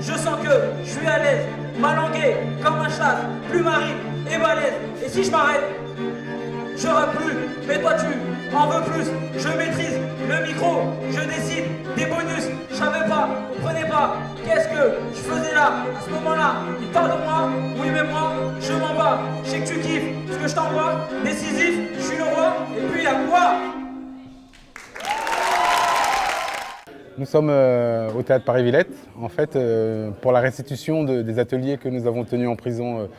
Je sens que je suis à l'aise, ma langue est comme un chat, plus marine et balèze. Et si je m'arrête, j'aurai plus, mais toi tu en veux plus. Je maîtrise le micro, je décide des bonus. Je savais pas, comprenez pas, qu'est-ce que je faisais là, à ce moment-là. Il parle de moi, oui mais moi, je m'en bats. Je sais que tu kiffes ce que je t'envoie, décisif, je suis le roi, et puis à quoi? Nous sommes au Théâtre Paris-Villette, en fait, pour la restitution des ateliers que nous avons tenus en prison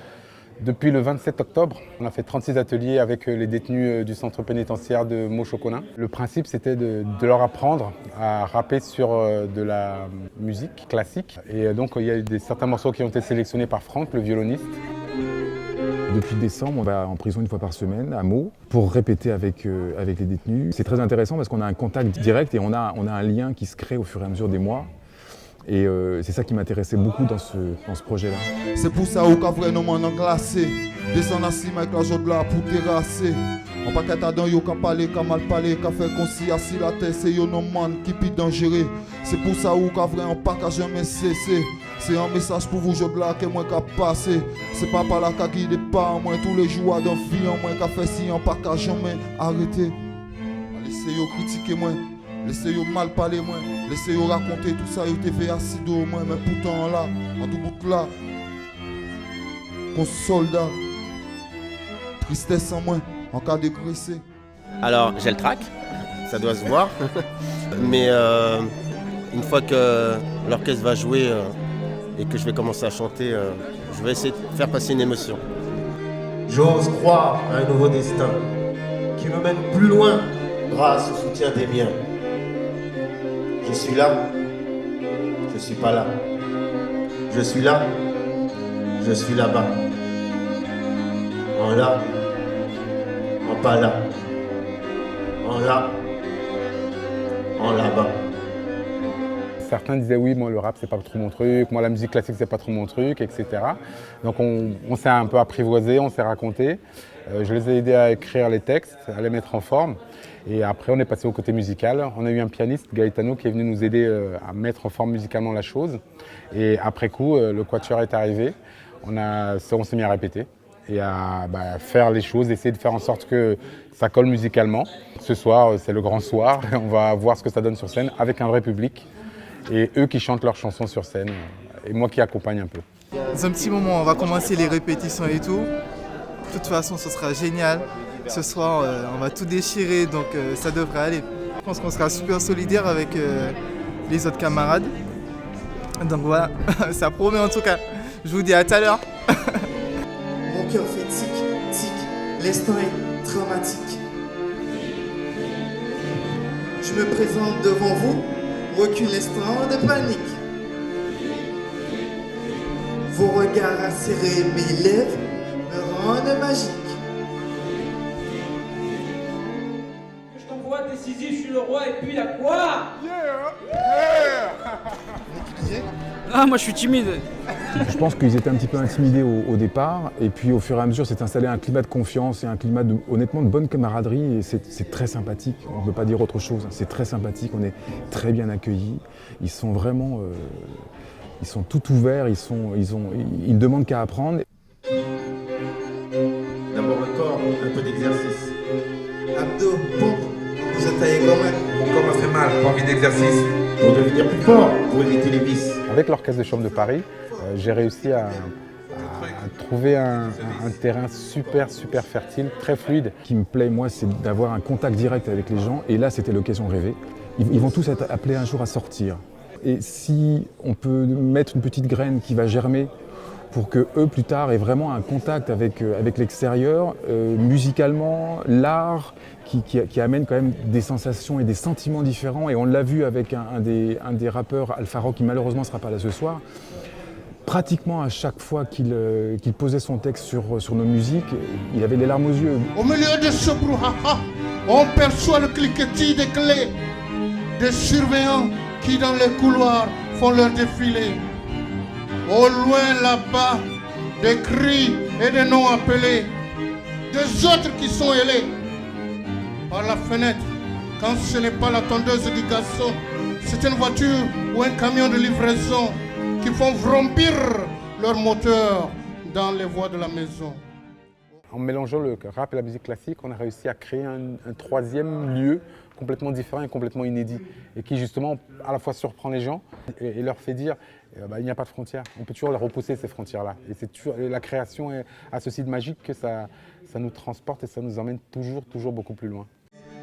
depuis le 27 octobre. On a fait 36 ateliers avec les détenus du centre pénitentiaire de Mochoconin. Le principe, c'était de leur apprendre à rapper sur de la musique classique. Et donc, il y a eu certains morceaux qui ont été sélectionnés par Franck, le violoniste. Depuis décembre, on va en prison une fois par semaine, à Meaux, pour répéter avec les détenus. C'est très intéressant parce qu'on a un contact direct et on a un lien qui se crée au fur et à mesure des mois. Et c'est ça qui m'intéressait beaucoup dans ce projet-là. C'est pour ça qu'on vraiment glacé. Descendre à cime avec la joie de là pour terrasser. On pas qu'à dans yo qu'à parler, qu'à mal parler, qu'à faire concis assis la tête, c'est yo non man qui pi dangereux. C'est pour ça qu'on vraiment pas qu'à jamais cesser. C'est un message pour vous, je là que moi qu'à passer. C'est pas par là qu'à guider pas, moi tous les jours dans vie, moi qu'à faire si on pas qu'à jamais arrêter. Laissez yo critiquer moi, laissez yo mal parler moi, laissez yo raconter tout ça, yo te fait assis d'eau moi, mais pourtant là, en tout bout là, qu'on soldat, tristesse en moi, en cas de graisser. Alors j'ai le trac, ça doit se voir, mais une fois que l'orchestre va jouer et que je vais commencer à chanter, je vais essayer de faire passer une émotion. J'ose croire à un nouveau destin qui me mène plus loin grâce au soutien des miens. Je suis là, je suis pas là. Je suis là, je suis là-bas. En là, en pas là. En là, en là-bas. Certains disaient oui, moi le rap c'est pas trop mon truc, moi la musique classique c'est pas trop mon truc, etc. Donc on s'est un peu apprivoisé, on s'est raconté. Je les ai aidés à écrire les textes, à les mettre en forme. Et après on est passé au côté musical. On a eu un pianiste, Gaetano, qui est venu nous aider à mettre en forme musicalement la chose. Et après coup, le quatuor est arrivé. On s'est mis à répéter et à faire les choses, essayer de faire en sorte que ça colle musicalement. Ce soir, c'est le grand soir. On va voir ce que ça donne sur scène avec un vrai public. Et eux qui chantent leurs chansons sur scène, et moi qui accompagne un peu. Dans un petit moment, on va commencer les répétitions et tout. De toute façon, ce sera génial. Ce soir, on va tout déchirer, donc ça devrait aller. Je pense qu'on sera super solidaires avec les autres camarades. Donc voilà, ça promet en tout cas. Je vous dis à tout à l'heure. Mon cœur fait tic, tic, l'instant est dramatique. Je me présente devant vous. Aucun instant de panique. Vos regards acérés mes lèvres me rendent magique. Je t'envoie décisif, je suis le roi, et puis à quoi? Ah, moi je suis timide. Je pense qu'ils étaient un petit peu intimidés au départ, et puis au fur et à mesure s'est installé un climat de confiance et un climat honnêtement de bonne camaraderie, et c'est très sympathique, on ne peut pas dire autre chose, c'est très sympathique, on est très bien accueillis, ils sont vraiment, ils sont tout ouverts, ils demandent qu'à apprendre. D'abord le corps, un peu d'exercice. Abdos, pompe, vous êtes taillé quand même. Mon corps me fait mal, pas envie d'exercice. Pour devenir plus fort, pour éviter les vices. Avec l'Orchestre de Chambre de Paris, j'ai réussi à trouver un terrain super fertile, très fluide. Ce qui me plaît, moi, c'est d'avoir un contact direct avec les gens, et là, c'était l'occasion rêvée. Ils vont tous être appelés un jour à sortir. Et si on peut mettre une petite graine qui va germer pour que eux, plus tard, aient vraiment un contact avec l'extérieur, musicalement, l'art, qui amène quand même des sensations et des sentiments différents. Et on l'a vu avec un des rappeurs, Alfaro, qui malheureusement ne sera pas là ce soir. Pratiquement à chaque fois qu'il posait son texte sur nos musiques, il avait les larmes aux yeux. Au milieu de ce brouhaha, on perçoit le cliquetis des clés, des surveillants qui dans les couloirs font leur défilé. Au loin là-bas, des cris et des noms appelés, des autres qui sont ailés. Par la fenêtre, quand ce n'est pas la tondeuse du garçon, c'est une voiture ou un camion de livraison. qui font vrombir leur moteur dans les voies de la maison. En mélangeant le rap et la musique classique, on a réussi à créer un troisième lieu complètement différent et complètement inédit. Et qui justement à la fois surprend les gens et leur fait dire il n'y a pas de frontières. On peut toujours les repousser ces frontières-là. Et la création a ceci de magique que ça nous transporte et ça nous emmène toujours beaucoup plus loin.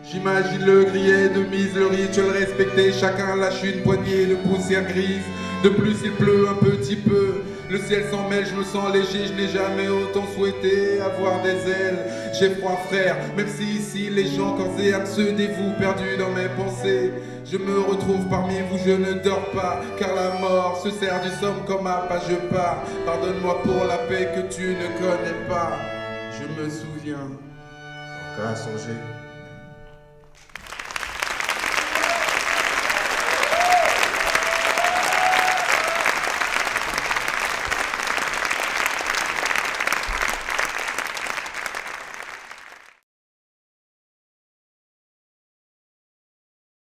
J'imagine le grillet de mise, le rituel respecté, chacun lâche une poignée de poussière grise. De plus il pleut un petit peu, le ciel s'en mêle, je me sens léger, je n'ai jamais autant souhaité avoir des ailes. J'ai froid frère, même si ici les gens corps et âme se dévouent, perdus dans mes pensées. Je me retrouve parmi vous, je ne dors pas, car la mort se sert du somme comme un pas, je pars. Pardonne-moi pour la paix que tu ne connais pas. Je me souviens, Encore à songer.